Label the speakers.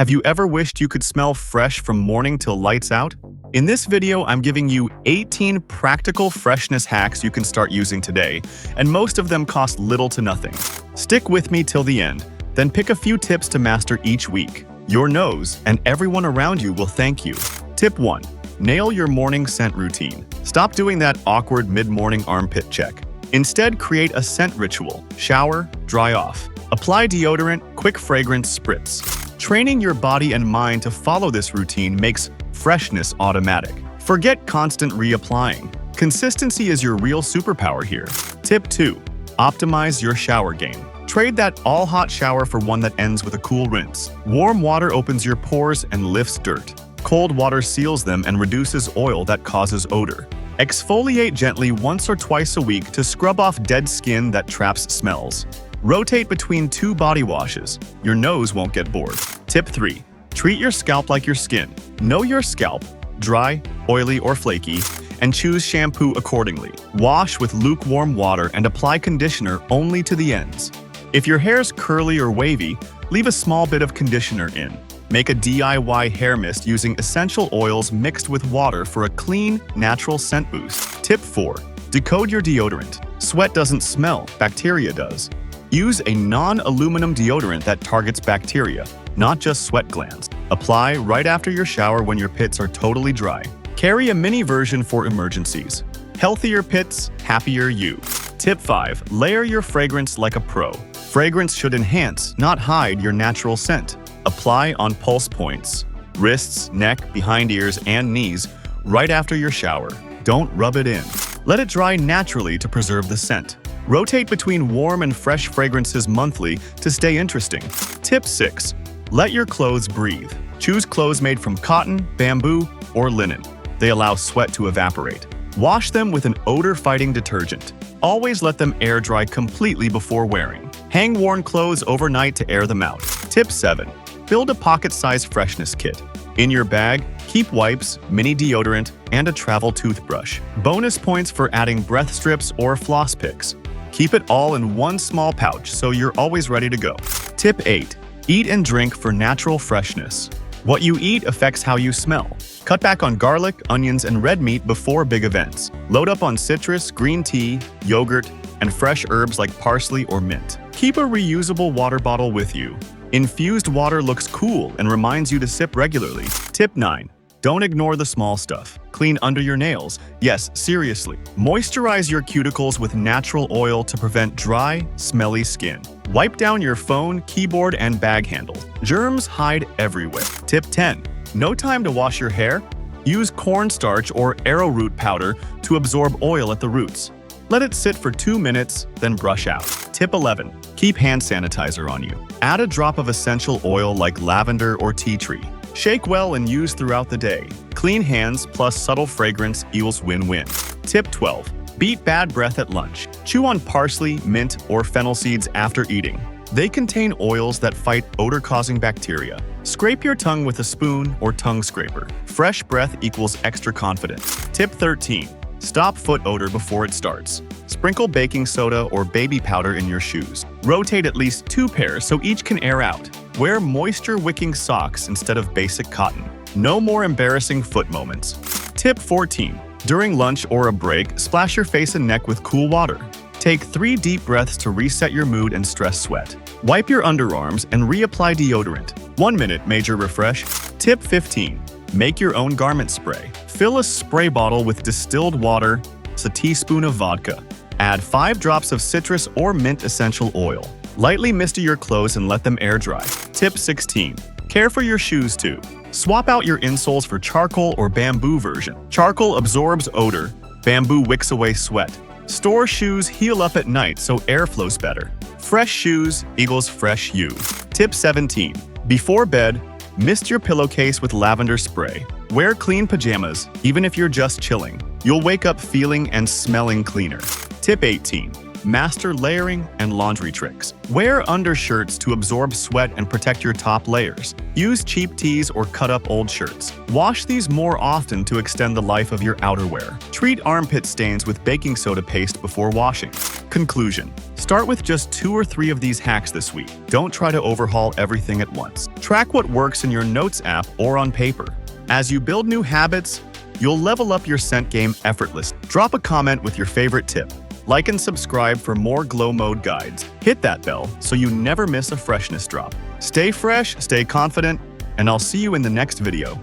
Speaker 1: Have you ever wished you could smell fresh from morning till lights out? In this video, I'm giving you 18 practical freshness hacks you can start using today, and most of them cost little to nothing. Stick with me till the end, then pick a few tips to master each week. Your nose and everyone around you will thank you. Tip 1. Nail your morning scent routine. Stop doing that awkward mid-morning armpit check. Instead, create a scent ritual. Shower, dry off. Apply deodorant, quick fragrance spritz. Training your body and mind to follow this routine makes freshness automatic. Forget constant reapplying. Consistency is your real superpower here. Tip 2. Optimize your shower game. Trade that all-hot shower for one that ends with a cool rinse. Warm water opens your pores and lifts dirt. Cold water seals them and reduces oil that causes odor. Exfoliate gently once or twice a week to scrub off dead skin that traps smells. Rotate between 2 body washes. Your nose won't get bored. Tip 3. Treat your scalp like your skin. Know your scalp, dry, oily, or flaky, and choose shampoo accordingly. Wash with lukewarm water and apply conditioner only to the ends. If your hair's curly or wavy, leave a small bit of conditioner in. Make a DIY hair mist using essential oils mixed with water for a clean, natural scent boost. Tip 4. Decode your deodorant. Sweat doesn't smell, bacteria does. Use a non-aluminum deodorant that targets bacteria, not just sweat glands. Apply right after your shower when your pits are totally dry. Carry a mini version for emergencies. Healthier pits, happier you. Tip 5. Layer your fragrance like a pro. Fragrance should enhance, not hide your natural scent. Apply on pulse points, wrists, neck, behind ears, and knees right after your shower. Don't rub it in. Let it dry naturally to preserve the scent. Rotate between warm and fresh fragrances monthly to stay interesting. Tip 6. Let your clothes breathe. Choose clothes made from cotton, bamboo, or linen. They allow sweat to evaporate. Wash them with an odor-fighting detergent. Always let them air dry completely before wearing. Hang worn clothes overnight to air them out. Tip 7. Build a pocket-sized freshness kit. In your bag, keep wipes, mini deodorant, and a travel toothbrush. Bonus points for adding breath strips or floss picks. Keep it all in one small pouch so you're always ready to go. Tip 8. Eat and drink for natural freshness. What you eat affects how you smell. Cut back on garlic, onions, and red meat before big events. Load up on citrus, green tea, yogurt, and fresh herbs like parsley or mint. Keep a reusable water bottle with you. Infused water looks cool and reminds you to sip regularly. Tip 9. Don't ignore the small stuff. Clean under your nails. Yes, seriously. Moisturize your cuticles with natural oil to prevent dry, smelly skin. Wipe down your phone, keyboard, and bag handle. Germs hide everywhere. Tip 10. No time to wash your hair? Use cornstarch or arrowroot powder to absorb oil at the roots. Let it sit for 2 minutes, then brush out. Tip 11. Keep hand sanitizer on you. Add a drop of essential oil like lavender or tea tree. Shake well and use throughout the day. Clean hands plus subtle fragrance equals win-win. Tip 12. Beat bad breath at lunch. Chew on parsley, mint, or fennel seeds after eating. They contain oils that fight odor-causing bacteria. Scrape your tongue with a spoon or tongue scraper. Fresh breath equals extra confidence. Tip 13. Stop foot odor before it starts. Sprinkle baking soda or baby powder in your shoes. Rotate at least 2 pairs so each can air out. Wear moisture-wicking socks instead of basic cotton. No more embarrassing foot moments. Tip 14. During lunch or a break, splash your face and neck with cool water. Take 3 deep breaths to reset your mood and stress sweat. Wipe your underarms and reapply deodorant. 1 minute major refresh. Tip 15. Make your own garment spray. Fill a spray bottle with distilled water, a teaspoon of vodka. Add 5 drops of citrus or mint essential oil. Lightly misty your clothes and let them air dry. Tip 16. Care for your shoes too. Swap out your insoles for charcoal or bamboo version. Charcoal absorbs odor, bamboo wicks away sweat. Store shoes heal up at night so air flows better. Fresh shoes equals fresh you. Tip 17. Before bed, mist your pillowcase with lavender spray. Wear clean pajamas, even if you're just chilling. You'll wake up feeling and smelling cleaner. Tip 18. Master layering and laundry tricks. Wear undershirts to absorb sweat and protect your top layers. Use cheap tees or cut up old shirts. Wash these more often to extend the life of your outerwear. Treat armpit stains with baking soda paste before washing. Conclusion: start with just 2 or 3 of these hacks this week. Don't try to overhaul everything at once. Track what works in your Notes app or on paper. As you build new habits, you'll level up your scent game effortlessly. Drop a comment with your favorite tip. Like and subscribe for more glow mode guides. Hit that bell so you never miss a freshness drop. Stay fresh, stay confident, and I'll see you in the next video.